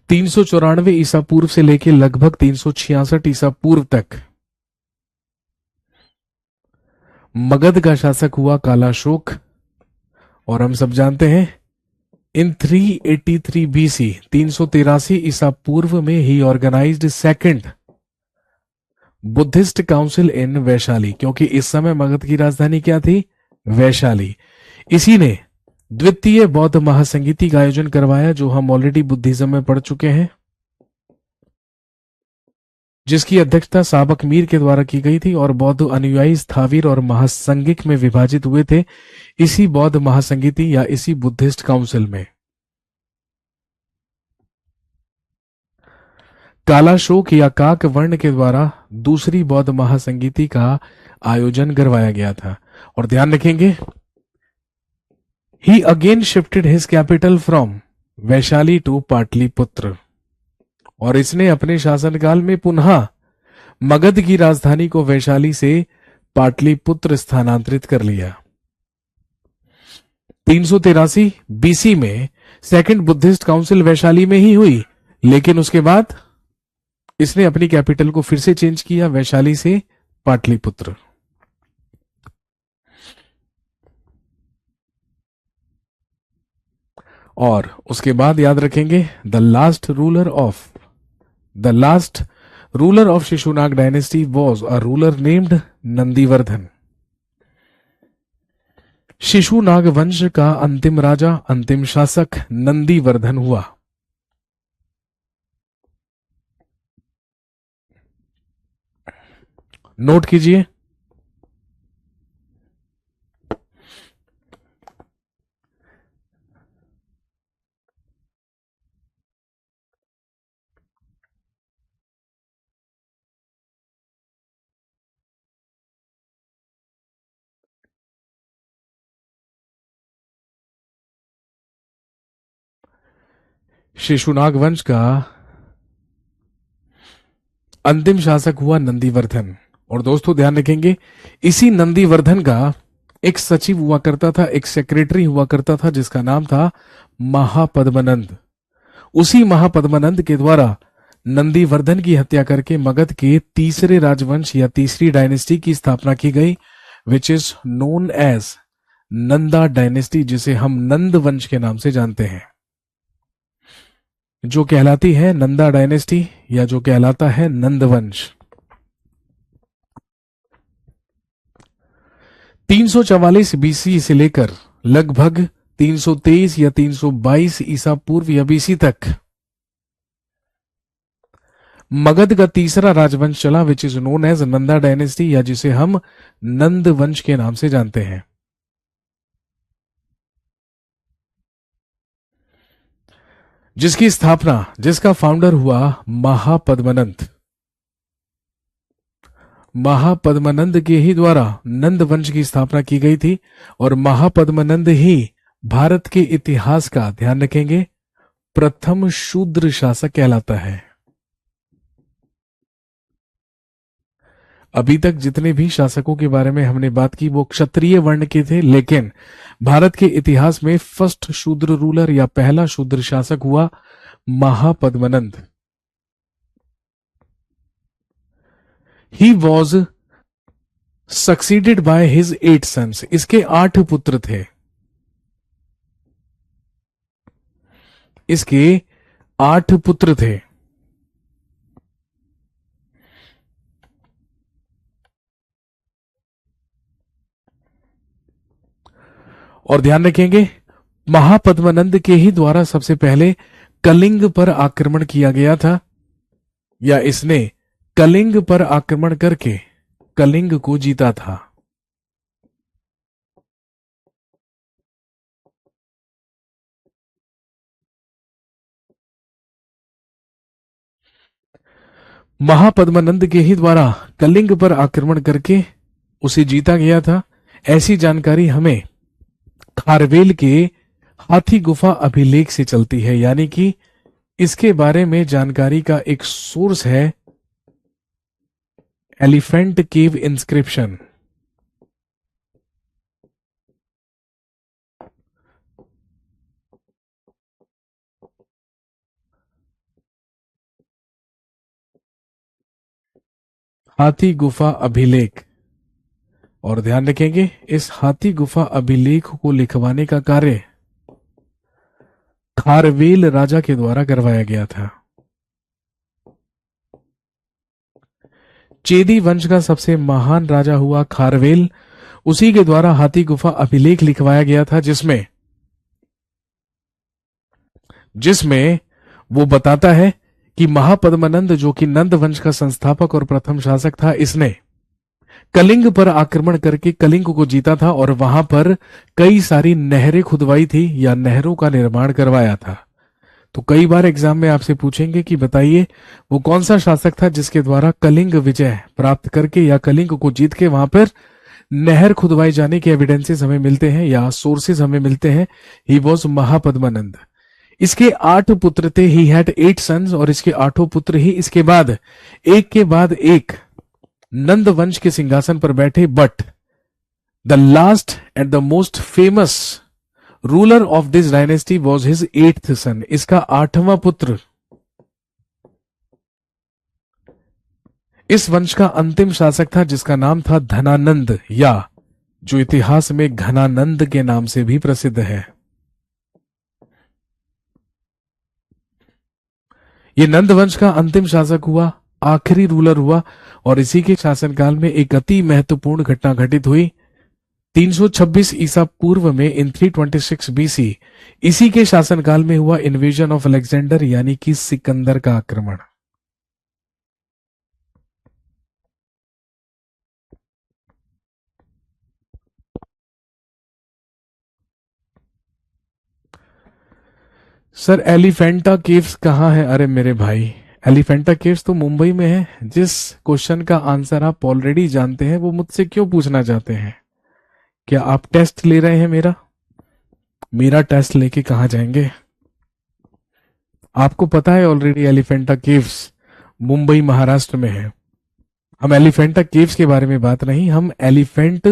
394 ईसा पूर्व से लेकर लगभग 366 ईसा पूर्व तक मगध का शासक हुआ कालाशोक। और हम सब जानते हैं इन 383 बीसी 383 ईसा पूर्व में ही ऑर्गेनाइज्ड सेकंड बुद्धिस्ट काउंसिल इन वैशाली, क्योंकि इस समय मगध की राजधानी क्या थी, वैशाली। इसी ने द्वितीय बौद्ध महासंगीति का आयोजन करवाया, जो हम ऑलरेडी बुद्धिज्म में पढ़ चुके हैं, जिसकी अध्यक्षता साबक मीर के द्वारा की गई थी और बौद्ध अनुयायी स्थावीर और महासंगिक में विभाजित हुए थे इसी बौद्ध महासंगीति या इसी बुद्धिस्ट काउंसिल में। कालाशोक या काक वर्ण के द्वारा दूसरी बौद्ध महासंगीति का आयोजन करवाया गया था। और ध्यान रखेंगे, he again shifted his capital from Vaishali to Pataliputra, और इसने अपने शासनकाल में पुनः मगध की राजधानी को वैशाली से पाटलिपुत्र स्थानांतरित कर लिया। 383 बीसी में सेकंड बुद्धिस्ट काउंसिल वैशाली में ही हुई, लेकिन उसके बाद इसने अपनी कैपिटल को फिर से चेंज किया वैशाली से पाटलिपुत्र। और उसके बाद याद रखेंगे, the last ruler of Shishunaga dynasty was a ruler named Nandivardhana. Shishunaga वंश का अंतिम राजा, अंतिम शासक नंदीवर्धन हुआ। नोट कीजिए, शिशुनाग वंश का अंतिम शासक हुआ नंदीवर्धन। और दोस्तों ध्यान रखेंगे, इसी नंदीवर्धन का एक सचिव हुआ करता था, एक सेक्रेटरी हुआ करता था जिसका नाम था महापद्मनंद। उसी महापद्मनंद के द्वारा नंदीवर्धन की हत्या करके मगध के तीसरे राजवंश या तीसरी डायनेस्टी की स्थापना की गई, which is known as Nanda dynasty, जिसे हम नंद वंश के नाम से जानते हैं, जो कहलाती है नंदा डायनेस्टी या जो कहलाता है नंदवंश। 344 बीसी से लेकर लगभग 323 या 322 ईसा पूर्व या बीसी तक मगध का तीसरा राजवंश चला, which is known as Nanda dynasty या जिसे हम नंद वंश के नाम से जानते हैं। जिसकी स्थापना, जिसका फाउंडर हुआ महापद्मनंद। महापद्मनंद के ही द्वारा नंद वंश की स्थापना की गई थी और महापद्मनंद ही भारत के इतिहास का, ध्यान रखेंगे, प्रथम शूद्र शासक कहलाता है। अभी तक जितने भी शासकों के बारे में हमने बात की वो क्षत्रिय वर्ण के थे, लेकिन भारत के इतिहास में फर्स्ट शूद्र रूलर या पहला शूद्र शासक हुआ Mahapadmananda. He was succeeded by his 8 sons. इसके 8 पुत्र थे। इसके 8 पुत्र थे। और ध्यान रखेंगे, महापद्मनंद के ही द्वारा सबसे पहले कलिंग पर आक्रमण किया गया था, या इसने कलिंग पर आक्रमण करके कलिंग को जीता था। महापद्मनंद के ही द्वारा कलिंग पर आक्रमण करके उसे जीता गया था। ऐसी जानकारी हमें खारवेल के हाथी गुफा अभिलेख से चलती है, यानी कि इसके बारे में जानकारी का एक सोर्स है एलिफेंट केव इंस्क्रिप्शन। हाथी गुफा अभिलेख। और ध्यान रखेंगे, इस हाथी गुफा अभिलेख को लिखवाने का कार्य खारवेल राजा के द्वारा करवाया गया था। चेदी वंश का सबसे महान राजा हुआ खारवेल। उसी के द्वारा हाथी गुफा अभिलेख लिखवाया गया था, जिसमें वो बताता है कि महापद्मनंद जो कि नंद वंश का संस्थापक और प्रथम शासक था, इसने कलिंग पर आक्रमण करके कलिंग को जीता था और वहां पर कई सारी नहरें खुदवाई थी या नहरों का निर्माण करवाया था। तो कई बार एग्जाम में आपसे पूछेंगे कि बताइए वो कौन सा शासक था जिसके द्वारा कलिंग विजय प्राप्त करके या कलिंग को जीत के वहां पर नहर खुदवाए जाने के एविडेंसेस हमें मिलते हैं या सोर्सेज हमें मिलते हैं। He was Mahapadmananda. इसके 8 पुत्र थे, ही हैड 8 सन्स, और इसके 8 पुत्र ही इसके बाद एक के बाद एक नंद वंश के सिंहासन पर बैठे। But the last and the most famous ruler of this dynasty was his 8th सन। इसका 8वां पुत्र इस वंश का अंतिम शासक था जिसका नाम था धनानंद, या जो इतिहास में घनानंद के नाम से भी प्रसिद्ध है। ये नंद वंश का अंतिम शासक हुआ, आखिरी रूलर हुआ, और इसी के शासनकाल में एक अति महत्वपूर्ण घटना घटित हुई। 326 ईसा पूर्व में इन 326 बीसी इसी के शासनकाल में हुआ इन्वेजन ऑफ अलेक्जेंडर, यानी कि सिकंदर का आक्रमण। सर एलिफेंटा केव्स कहाँ है? अरे मेरे भाई, एलिफेंटा केव्स तो मुंबई में है। जिस क्वेश्चन का आंसर आप ऑलरेडी जानते हैं वो मुझसे क्यों पूछना चाहते हैं? क्या आप टेस्ट ले रहे हैं मेरा? मेरा टेस्ट लेके कहाँ जाएंगे? आपको पता है ऑलरेडी एलिफेंटा केव्स मुंबई महाराष्ट्र में है। हम एलिफेंटा केव्स के बारे में बात नहीं, हम एलिफेंट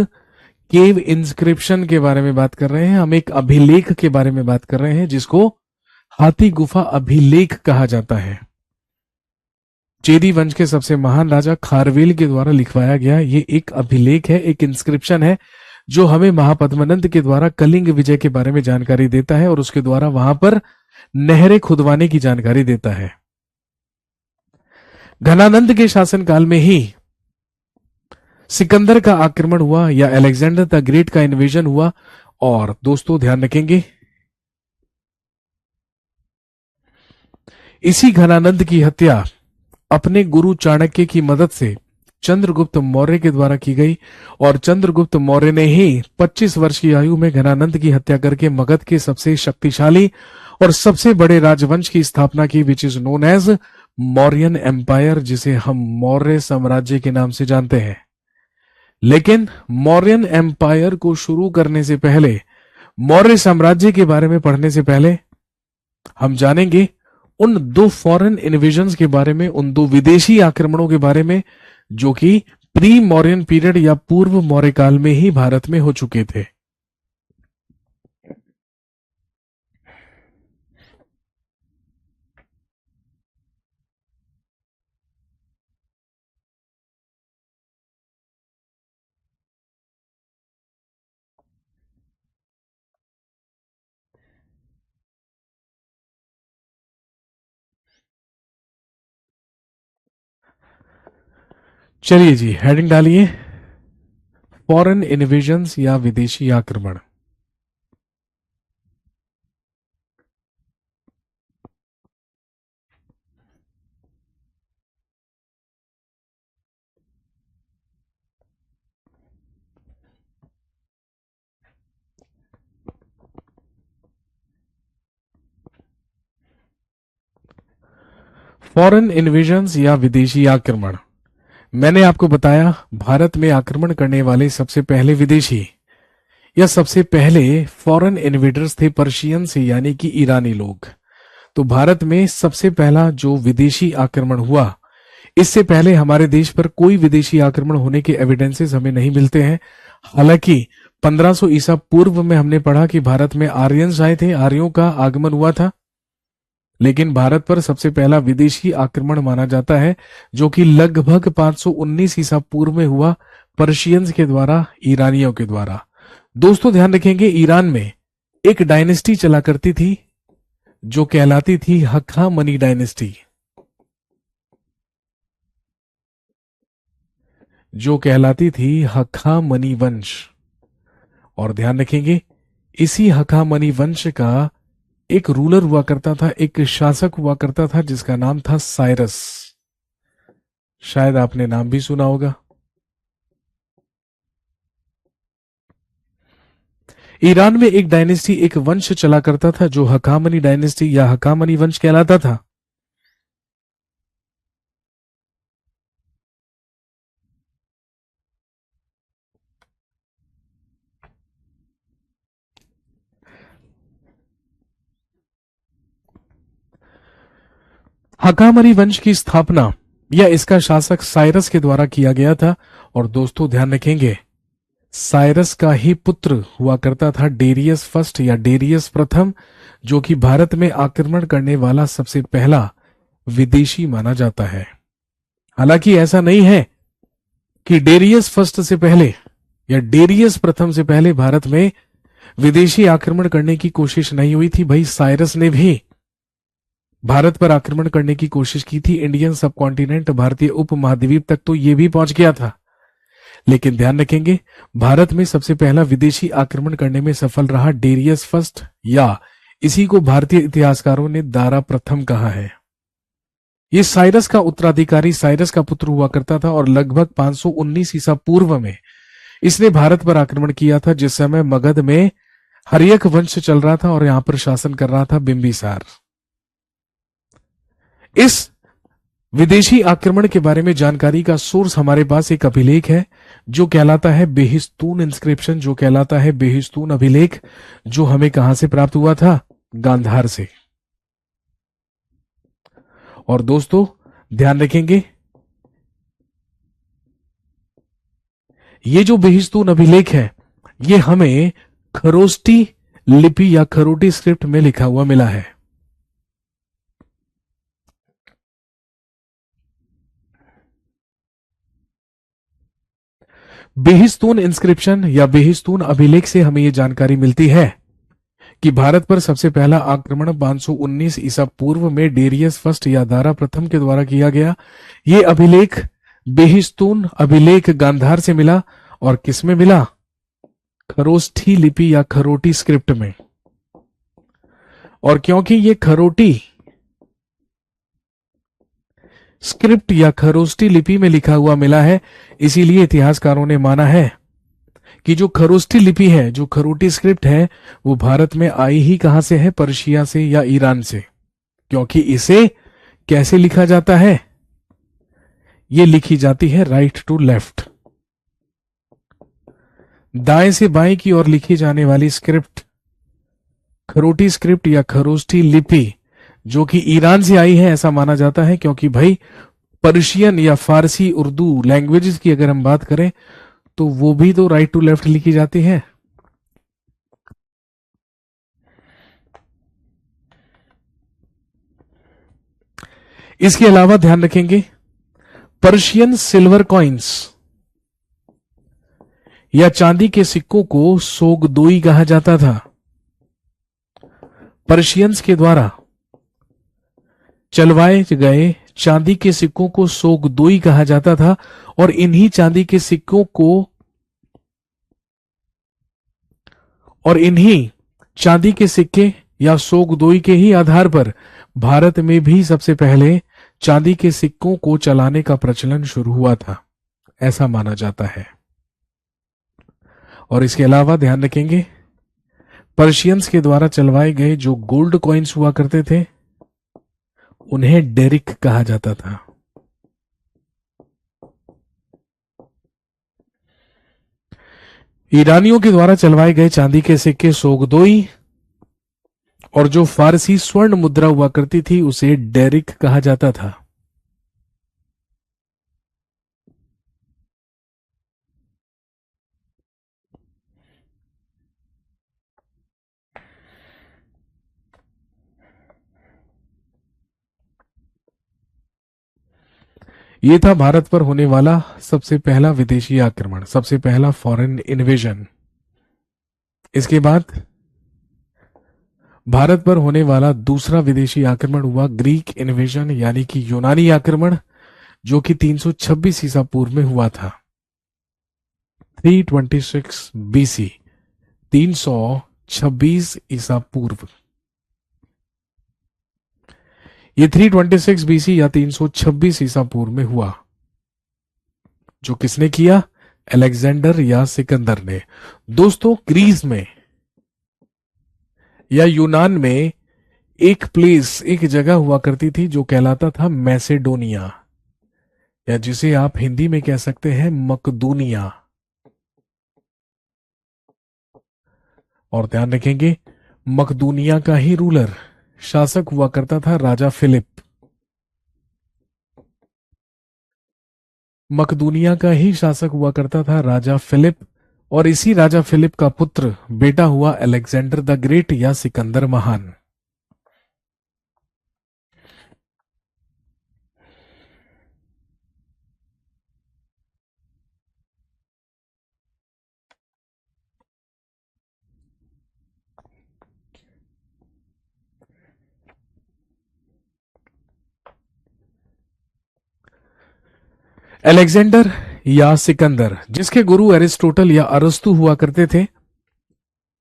केव इंस्क्रिप्शन के बारे में बात कर रहे हैं। हम एक अभिलेख के बारे में बात कर रहे हैं जिसको हाथी गुफा अभिलेख कहा जाता है। चेदी वंश के सबसे महान राजा खारवेल के द्वारा लिखवाया गया ये एक अभिलेख है, एक इंस्क्रिप्शन है जो हमें महापद्मनंद के द्वारा कलिंग विजय के बारे में जानकारी देता है और उसके द्वारा वहां पर नहरें खुदवाने की जानकारी देता है। घनानंद के शासनकाल में ही सिकंदर का आक्रमण हुआ या अलेक्जेंडर द ग्रेट का इन्वेजन हुआ। और दोस्तों ध्यान रखेंगे, इसी घनानंद की हत्या अपने गुरु चाणक्य की मदद से चंद्रगुप्त मौर्य के द्वारा की गई और चंद्रगुप्त मौर्य ने ही 25 वर्ष की आयु में घनानंद की हत्या करके मगध के सबसे शक्तिशाली और सबसे बड़े राजवंश की स्थापना की, which is known as Mauryan empire, जिसे हम मौर्य साम्राज्य के नाम से जानते हैं। लेकिन मौर्यन एम्पायर को शुरू करने से पहले, मौर्य साम्राज्य के बारे में पढ़ने से पहले हम जानेंगे उन 2 फॉरेन इन्वेजन्स के बारे में, उन 2 विदेशी आक्रमणों के बारे में जो कि प्री मौर्यन पीरियड या पूर्व मौर्य काल में ही भारत में हो चुके थे। चलिए जी, हेडिंग डालिए, फॉरेन इन्वेजन्स या विदेशी आक्रमण। फॉरेन इन्वेजन्स या विदेशी आक्रमण, मैंने आपको बताया भारत में आक्रमण करने वाले सबसे पहले विदेशी या सबसे पहले फॉरेन इन्वेडर्स थे पर्शियंस, यानी कि ईरानी लोग। तो भारत में सबसे पहला जो विदेशी आक्रमण हुआ, इससे पहले हमारे देश पर कोई विदेशी आक्रमण होने के एविडेंसेस हमें नहीं मिलते हैं। हालांकि 1500 ईसा पूर्व में हमने पढ़ा कि भारत में आर्यंस आए थे, आर्यों का आगमन हुआ था। लेकिन भारत पर सबसे पहला विदेशी आक्रमण माना जाता है जो कि लगभग 519 ईसा पूर्व में हुआ, पर्शियंस के द्वारा, ईरानियों के द्वारा। दोस्तों ध्यान रखेंगे, ईरान में एक डायनेस्टी चला करती थी जो कहलाती थी हखामनी डायनेस्टी, जो कहलाती थी हखामनी वंश। और ध्यान रखेंगे, इसी हखामनी वंश का एक रूलर हुआ करता था, एक शासक हुआ करता था जिसका नाम था साइरस। शायद आपने नाम भी सुना होगा। ईरान में एक डायनेस्टी, एक वंश चला करता था जो हकामनी डायनेस्टी या हकामनी वंश कहलाता था। हकामनी वंश की स्थापना या इसका शासक साइरस के द्वारा किया गया था। और दोस्तों ध्यान रखेंगे, साइरस का ही पुत्र हुआ करता था डेरियस फर्स्ट या डेरियस प्रथम, जो कि भारत में आक्रमण करने वाला सबसे पहला विदेशी माना जाता है। हालांकि ऐसा नहीं है कि डेरियस फर्स्ट से पहले या डेरियस प्रथम से पहले भारत में विदेशी आक्रमण करने की कोशिश नहीं हुई थी। भाई साइरस ने भी भारत पर आक्रमण करने की कोशिश की थी। इंडियन सब कॉन्टिनेंट, भारतीय उप महाद्वीप तक तो यह भी पहुंच गया था। लेकिन ध्यान रखेंगे, भारत में सबसे पहला विदेशी आक्रमण करने में सफल रहा डेरियस फर्स्ट, या इसी को भारतीय इतिहासकारों ने दारा प्रथम कहा है। ये साइरस का उत्तराधिकारी, साइरस का पुत्र हुआ करता था और लगभग 519 ईसा पूर्व में इसने भारत पर आक्रमण किया था, जिस समय मगध में हर्यक वंश चल रहा था और यहां पर शासन कर रहा था बिंबिसार। इस विदेशी आक्रमण के बारे में जानकारी का सोर्स हमारे पास एक अभिलेख है जो कहलाता है बेहिस्तून इंस्क्रिप्शन, जो कहलाता है बेहिस्तून अभिलेख, जो हमें कहां से प्राप्त हुआ था? गांधार से। और दोस्तों ध्यान रखेंगे, ये जो बेहिस्तून अभिलेख है ये हमें खरोष्टी लिपि या खरोटी स्क्रिप्ट में लिखा हुआ मिला है। बेहिस्तून इंस्क्रिप्शन या बेहिस्तून अभिलेख से हमें यह जानकारी मिलती है कि भारत पर सबसे पहला आक्रमण 519 ईसा पूर्व में डेरियस फर्स्ट या दारा प्रथम के द्वारा किया गया। यह अभिलेख बेहिस्तून अभिलेख गांधार से मिला। और किसमें मिला? खरोष्ठी लिपि या खरोटी स्क्रिप्ट में। और क्योंकि यह खरोटी स्क्रिप्ट या खरोष्टी लिपि में लिखा हुआ मिला है, इसीलिए इतिहासकारों ने माना है कि जो खरोष्टी लिपि है, जो खरोटी स्क्रिप्ट है, वो भारत में आई ही कहां से है? पर्शिया से या ईरान से। क्योंकि इसे कैसे लिखा जाता है? ये लिखी जाती है राइट टू लेफ्ट, दाएं से बाएं की ओर लिखी जाने वाली स्क्रिप्ट, खरोटी स्क्रिप्ट या खरोष्टी लिपि, जो कि ईरान से आई है ऐसा माना जाता है। क्योंकि भाई पर्शियन या फारसी, उर्दू लैंग्वेजेस की अगर हम बात करें तो वो भी तो राइट टू लेफ्ट लिखी जाती है। इसके अलावा ध्यान रखेंगे, पर्शियन सिल्वर कॉइन्स या चांदी के सिक्कों को सोगदोई कहा जाता था। पर्शियंस के द्वारा चलवाए गए चांदी के सिक्कों को सोगदोई कहा जाता था। और इन्हीं चांदी के सिक्कों को और इन्हीं चांदी के सिक्के या सोगदोई के ही आधार पर भारत में भी सबसे पहले चांदी के सिक्कों को चलाने का प्रचलन शुरू हुआ था, ऐसा माना जाता है। और इसके अलावा ध्यान रखेंगे, पर्शियंस के द्वारा चलवाए गए जो गोल्ड कॉइन्स हुआ करते थे उन्हें डेरिक कहा जाता था। ईरानियों के द्वारा चलवाए गए चांदी के सिक्के सोगदोई, और जो फारसी स्वर्ण मुद्रा हुआ करती थी उसे डेरिक कहा जाता था। यह था भारत पर होने वाला सबसे पहला विदेशी आक्रमण, सबसे पहला फॉरेन इन्वेजन। इसके बाद भारत पर होने वाला दूसरा विदेशी आक्रमण हुआ ग्रीक इन्वेजन, यानी कि यूनानी आक्रमण, जो कि 326 ईसा पूर्व में हुआ था। 326 बीसी, 326 ईसा पूर्व। ये 326 बीसी या 326 ईसा पूर्व में हुआ। जो किसने किया? अलेक्जेंडर या सिकंदर ने। दोस्तों, ग्रीस में या यूनान में एक प्लेस, एक जगह हुआ करती थी जो कहलाता था मैसेडोनिया, या जिसे आप हिंदी में कह सकते हैं मकदूनिया। और ध्यान रखेंगे, मकदूनिया का ही रूलर, शासक हुआ करता था राजा फिलिप। मकदूनिया का ही शासक हुआ करता था राजा फिलिप, और इसी राजा फिलिप का पुत्र बेटा हुआ अलेक्जेंडर द ग्रेट या सिकंदर महान। अलेक्जेंडर या सिकंदर, जिसके गुरु एरिस्टोटल या अरस्तु हुआ करते थे,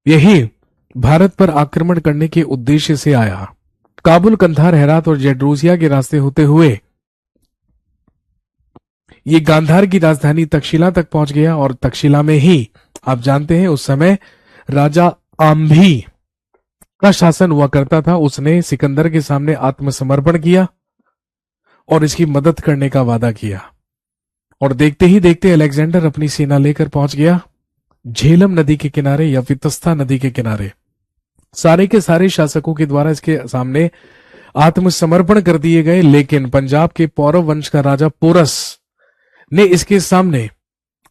यही भारत पर आक्रमण करने के उद्देश्य से आया। काबुल, कंधार, हेरात और जेड्रोसिया के रास्ते होते हुए ये गांधार की राजधानी तक्षशिला तक पहुंच गया, और तक्षशिला में ही आप जानते हैं उस समय राजा आम्भी का शासन हुआ करता था। उसने सिकंदर के सामने आत्मसमर्पण किया और इसकी मदद करने का वादा किया, और देखते ही देखते अलेक्जेंडर अपनी सेना लेकर पहुंच गया झेलम नदी के किनारे या वितस्ता नदी के किनारे। सारे के सारे शासकों के द्वारा इसके सामने आत्मसमर्पण कर दिए गए, लेकिन पंजाब के पौरव वंश का राजा पोरस ने इसके सामने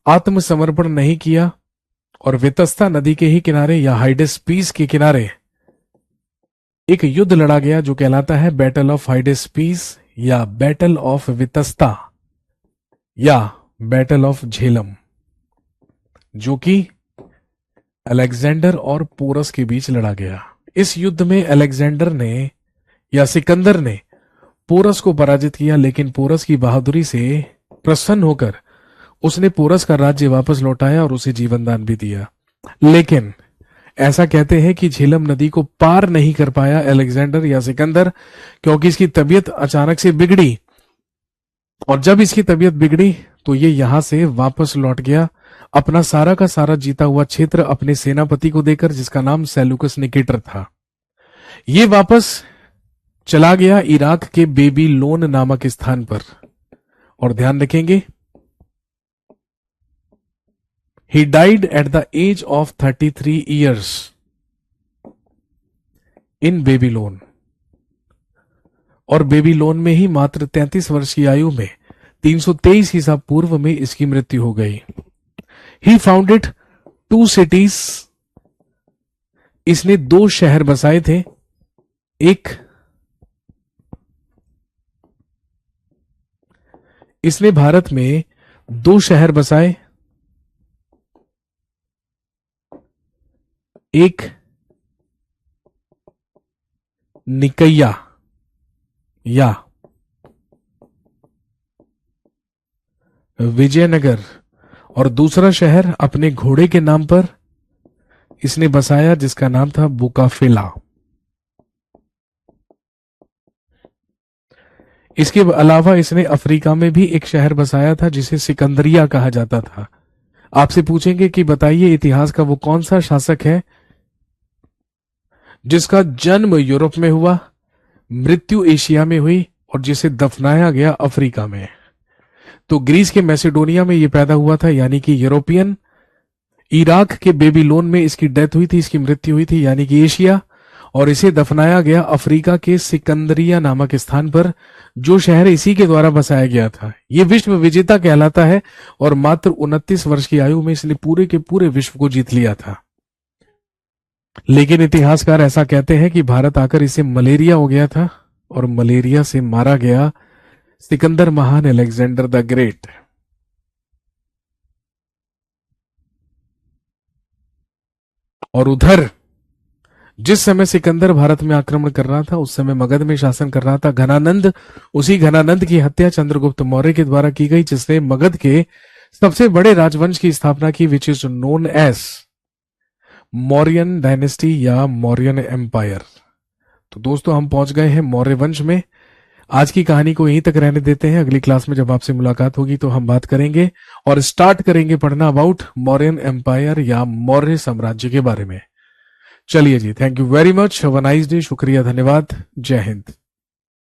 आत्मसमर्पण नहीं किया, और वितस्ता नदी के ही किनारे या हाइडेस्पीस के किनारे एक युद्ध लड़ा गया जो कहलाता है बैटल ऑफ हाइडेस्पीस या बैटल ऑफ वितस्ता या बैटल ऑफ झेलम, जो कि अलेक्जेंडर और पोरस के बीच लड़ा गया। इस युद्ध में अलेक्जेंडर ने या सिकंदर ने पोरस को पराजित किया, लेकिन पोरस की बहादुरी से प्रसन्न होकर उसने पोरस का राज्य वापस लौटाया और उसे जीवन दान भी दिया। लेकिन ऐसा कहते हैं कि झेलम नदी को पार नहीं कर पाया अलेक्जेंडर या सिकंदर, क्योंकि इसकी तबीयत अचानक से बिगड़ी, और जब इसकी तबीयत बिगड़ी तो ये यहां से वापस लौट गया, अपना सारा का सारा जीता हुआ क्षेत्र अपने सेनापति को देकर, जिसका नाम सेल्यूकस निकेटर था। ये वापस चला गया इराक के बेबीलोन नामक स्थान पर। और ध्यान रखेंगे, he died at the age of 33 years in Babylon, और बेबीलोन में ही मात्र 33 वर्ष की आयु में 323 ईसा पूर्व में इसकी मृत्यु हो गई। ही फाउंडेड 2 cities, इसने 2 शहर बसाए थे। इसने भारत में 2 शहर बसाए, एक निकैया या विजयनगर, और दूसरा शहर अपने घोड़े के नाम पर इसने बसाया, जिसका नाम था बुकाफेला। इसके अलावा इसने अफ्रीका में भी एक शहर बसाया था जिसे सिकंदरिया कहा जाता था। आपसे पूछेंगे कि बताइए इतिहास का वो कौन सा शासक है जिसका जन्म यूरोप में हुआ, मृत्यु एशिया में हुई और जिसे दफनाया गया अफ्रीका में। तो ग्रीस के मैसेडोनिया में यह पैदा हुआ था, यानी कि यूरोपियन। इराक के बेबीलोन में इसकी डेथ हुई थी, इसकी मृत्यु हुई थी, यानी कि एशिया। और इसे दफनाया गया अफ्रीका के सिकंदरिया नामक स्थान पर, जो शहर इसी के द्वारा बसाया गया था। यह विश्व विजेता कहलाता है और मात्र 29 वर्ष की आयु में इसने पूरे के पूरे विश्व को जीत लिया था। लेकिन इतिहासकार ऐसा कहते हैं कि भारत आकर इसे मलेरिया हो गया था और मलेरिया से मारा गया सिकंदर महान, अलेक्जेंडर द ग्रेट। और उधर जिस समय सिकंदर भारत में आक्रमण कर रहा था, उस समय मगध में शासन कर रहा था घनानंद। उसी घनानंद की हत्या चंद्रगुप्त मौर्य के द्वारा की गई, जिसने मगध के सबसे बड़े राजवंश की स्थापना की, which is known as Mauryan dynasty या मौर्यन एम्पायर। तो दोस्तों हम पहुंच गए हैं मौर्य वंश में। आज की कहानी को यहीं तक रहने देते हैं। अगली क्लास में जब आपसे मुलाकात होगी तो हम बात करेंगे और स्टार्ट करेंगे पढ़ना अबाउट मौर्यन एम्पायर या मौर्य साम्राज्य के बारे में। चलिए जी, thank you very much, have a nice day, शुक्रिया, धन्यवाद, जय हिंद।